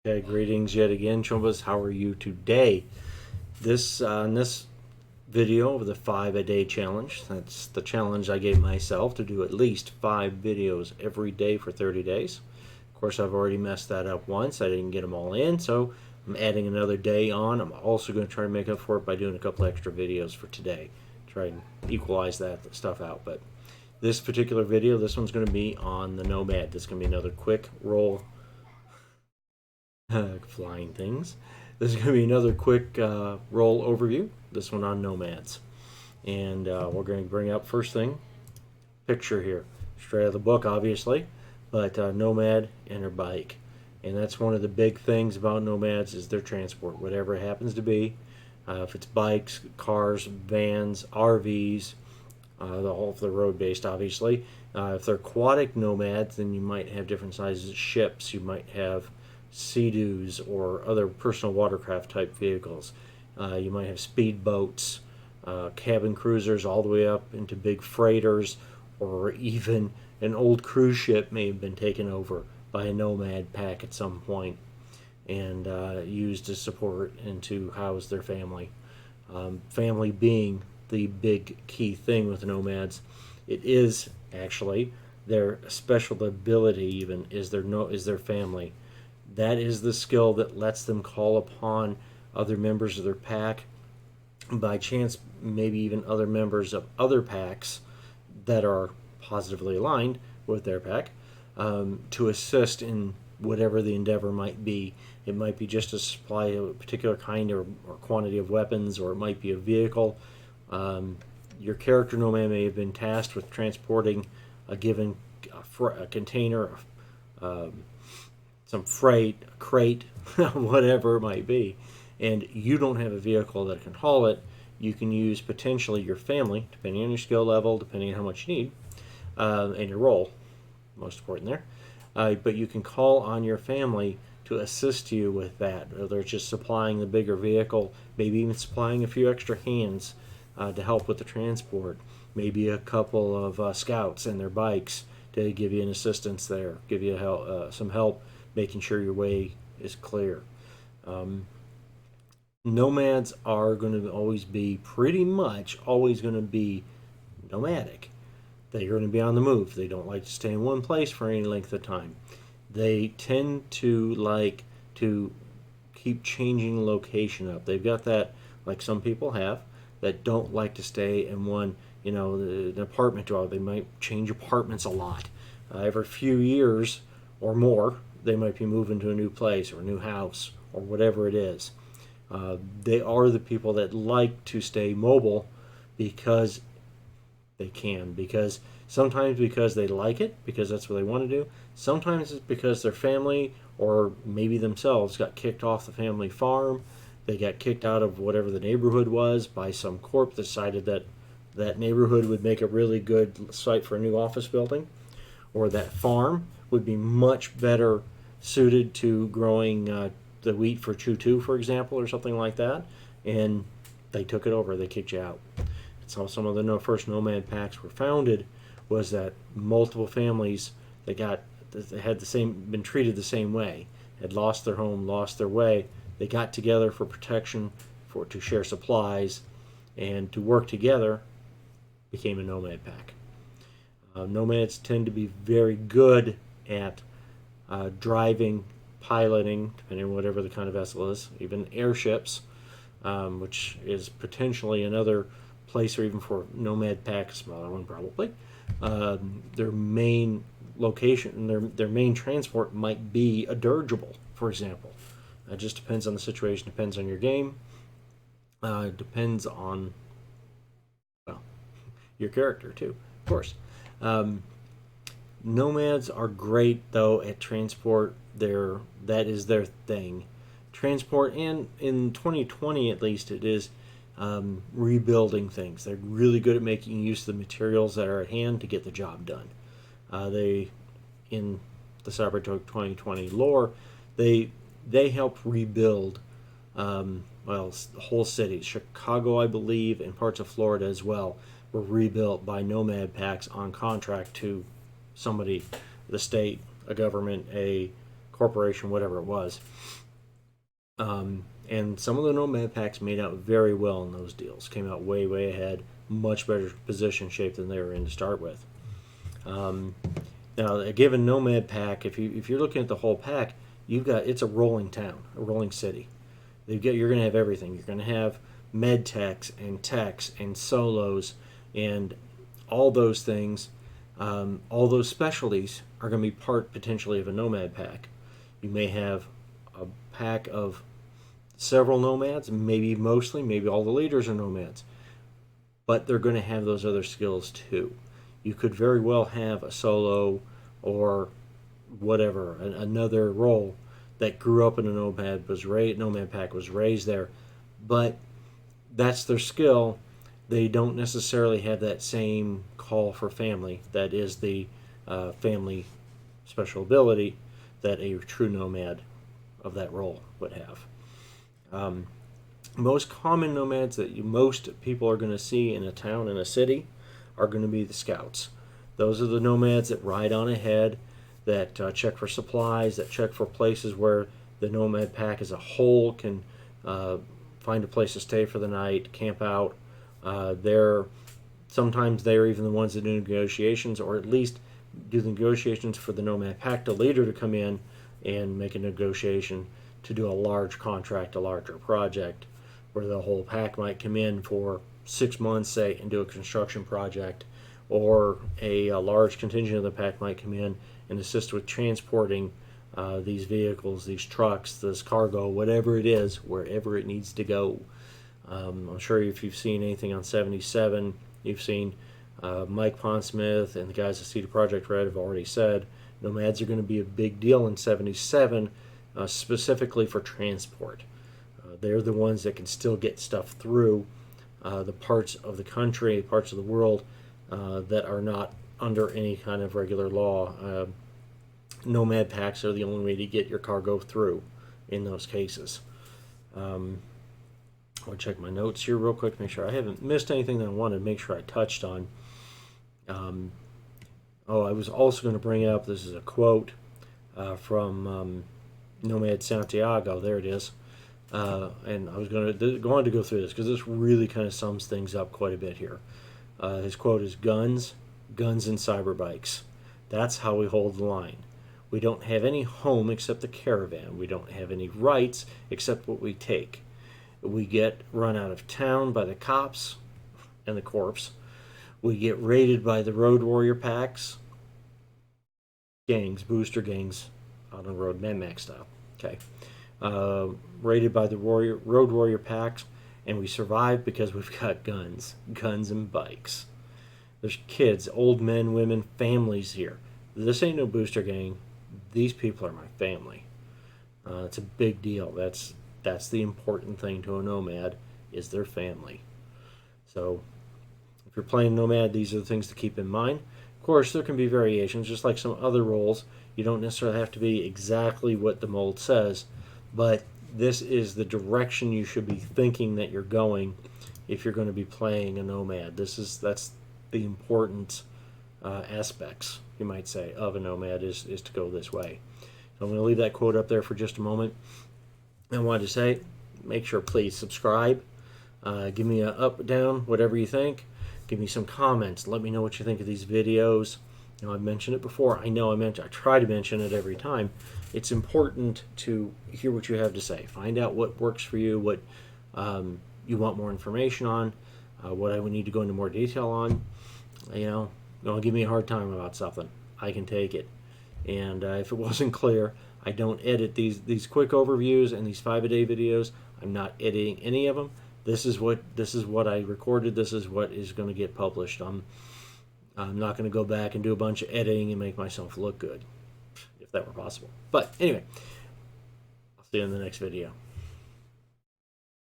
Okay, greetings yet again, Chumbas. How are you today? In this video of the 5-a-day challenge, that's the challenge I gave myself to do at least 5 videos every day for 30 days. Of course, I've already messed that up once. I didn't get them all in, so I'm adding another day on. I'm also going to try to make up for it by doing a couple extra videos for today. Try and equalize that stuff out. But this particular video, this one's going to be on the Nomad. This is going to be another quick roll flying things. This is going to be another quick roll overview. This one on nomads. And we're going to bring up first thing, picture here. Straight out of the book, obviously. But nomad and her bike. And that's one of the big things about nomads is their transport. Whatever it happens to be. If it's bikes, cars, vans, RVs, the whole if they're road based, obviously. If they're aquatic nomads, then you might have different sizes of ships. You might have sea-doos or other personal watercraft type vehicles. You might have speedboats, cabin cruisers, all the way up into big freighters, or even an old cruise ship may have been taken over by a nomad pack at some point and used to support and to house their family. Family being the big key thing with nomads. It is actually their special ability, even is their family. That is the skill that lets them call upon other members of their pack, by chance maybe even other members of other packs that are positively aligned with their pack, to assist in whatever the endeavor might be. It might be just to supply a particular kind or quantity of weapons, or it might be a vehicle. Your character nomad may have been tasked with transporting a given a container, some freight, a crate, whatever it might be, and you don't have a vehicle that can haul it. You can use potentially your family, depending on your skill level, depending on how much you need, and your role, most important there. But you can call on your family to assist you with that, whether it's just supplying the bigger vehicle, maybe even supplying a few extra hands to help with the transport, maybe a couple of scouts and their bikes to give you an assistance there, give you some help making sure your way is clear. Nomads are going to always be pretty much always going to be nomadic. They're going to be on the move. They don't like to stay in one place for any length of time. They tend to like to keep changing location up. They've got that, like some people have, that don't like to stay in one, an apartment dwelling. They might change apartments a lot. Every few years or more, they might be moving to a new place or a new house or whatever it is. They are the people that like to stay mobile because they can. Because sometimes because they like it, because that's what they want to do. Sometimes it's because their family or maybe themselves got kicked off the family farm. They got kicked out of whatever the neighborhood was by some corp that decided that that neighborhood would make a really good site for a new office building, or that farm would be much better suited to growing the wheat for Choo-Choo, for example, or something like that, and they took it over. They kicked you out. That's how some of the first nomad packs were founded. Was that multiple families that had been treated the same way, had lost their home, lost their way. They got together for protection, to share supplies, and to work together. Became a nomad pack. Nomads tend to be very good at driving, piloting, depending on whatever the kind of vessel is, even airships, which is potentially another place, or even for nomad pack, a smaller one probably. Their main location, their main transport might be a dirigible, for example. It just depends on the situation, depends on your game, depends on, well, your character too, of course. Nomads are great though at transport. That is their thing. Transport, and in 2020 at least, it is rebuilding things. They're really good at making use of the materials that are at hand to get the job done. They, in the Cyberpunk 2020 lore, they help rebuild whole cities. Chicago, I believe, and parts of Florida as well were rebuilt by nomad packs on contract to somebody, the state, a government, a corporation, whatever it was. And some of the Nomad packs made out very well in those deals. Came out way, way ahead. Much better position shape than they were in to start with. Now, a given Nomad pack, if you're looking at the whole pack, it's a rolling town, a rolling city. You're going to have everything. You're going to have med techs and solos and all those things. All those specialties are going to be part potentially of a Nomad pack. You may have a pack of several Nomads, maybe all the leaders are Nomads, but they're going to have those other skills too. You could very well have a solo or whatever, another role that grew up in a Nomad pack, was raised there, but that's their skill. They don't necessarily have that same call for family. That is the family special ability that a true Nomad of that role would have. Most common Nomads that most people are going to see in a town and a city are going to be the Scouts. Those are the Nomads that ride on ahead, that check for supplies, that check for places where the Nomad pack as a whole can find a place to stay for the night, camp out. Sometimes they're even the ones that do negotiations, or at least do the negotiations for the Nomad pack, the leader to come in and make a negotiation to do a large contract, a larger project, where the whole pack might come in for 6 months, say, and do a construction project, or a large contingent of the pack might come in and assist with transporting these vehicles, these trucks, this cargo, whatever it is, wherever it needs to go. I'm sure if you've seen anything on 77, you've seen Mike Pondsmith and the guys at CD Projekt Red have already said Nomads are going to be a big deal in 77, specifically for transport. They're the ones that can still get stuff through the parts of the country, parts of the world that are not under any kind of regular law. Nomad packs are the only way to get your cargo through in those cases. I'll check my notes here real quick, make sure I haven't missed anything that I wanted to make sure I touched on. I was also going to bring up, this is a quote from Nomad Santiago. There it is. And I was going to go through this because this really kind of sums things up quite a bit here. His quote is, guns, and cyberbikes. That's how we hold the line. We don't have any home except the caravan. We don't have any rights except what we take. We get run out of town by the cops and the corpse. We get raided by the road warrior packs. Gangs, booster gangs out on the road, Mad Max style. Okay. Raided by the road warrior packs, and we survive because we've got guns and bikes. There's kids, old men, women, families here. This ain't no booster gang. These people are my family. It's a big deal. That's the important thing to a Nomad, is their family. So if you're playing Nomad, these are the things to keep in mind. Of course, there can be variations, just like some other roles. You don't necessarily have to be exactly what the mold says, but this is the direction you should be thinking that you're going if you're going to be playing a Nomad. That's the important aspects, you might say, of a Nomad is to go this way. So I'm going to leave that quote up there for just a moment. I wanted to say, make sure please subscribe. Give me a up, down, whatever you think. Give me some comments. Let me know what you think of these videos. I've mentioned it before. I try to mention it every time. It's important to hear what you have to say. Find out what works for you, what you want more information on, what I would need to go into more detail on. Don't give me a hard time about something. I can take it. And if it wasn't clear, I don't edit these quick overviews and these 5-a-day videos. I'm not editing any of them. This is what I recorded. This is what is going to get published. I'm not going to go back and do a bunch of editing and make myself look good, if that were possible. But anyway, I'll see you in the next video.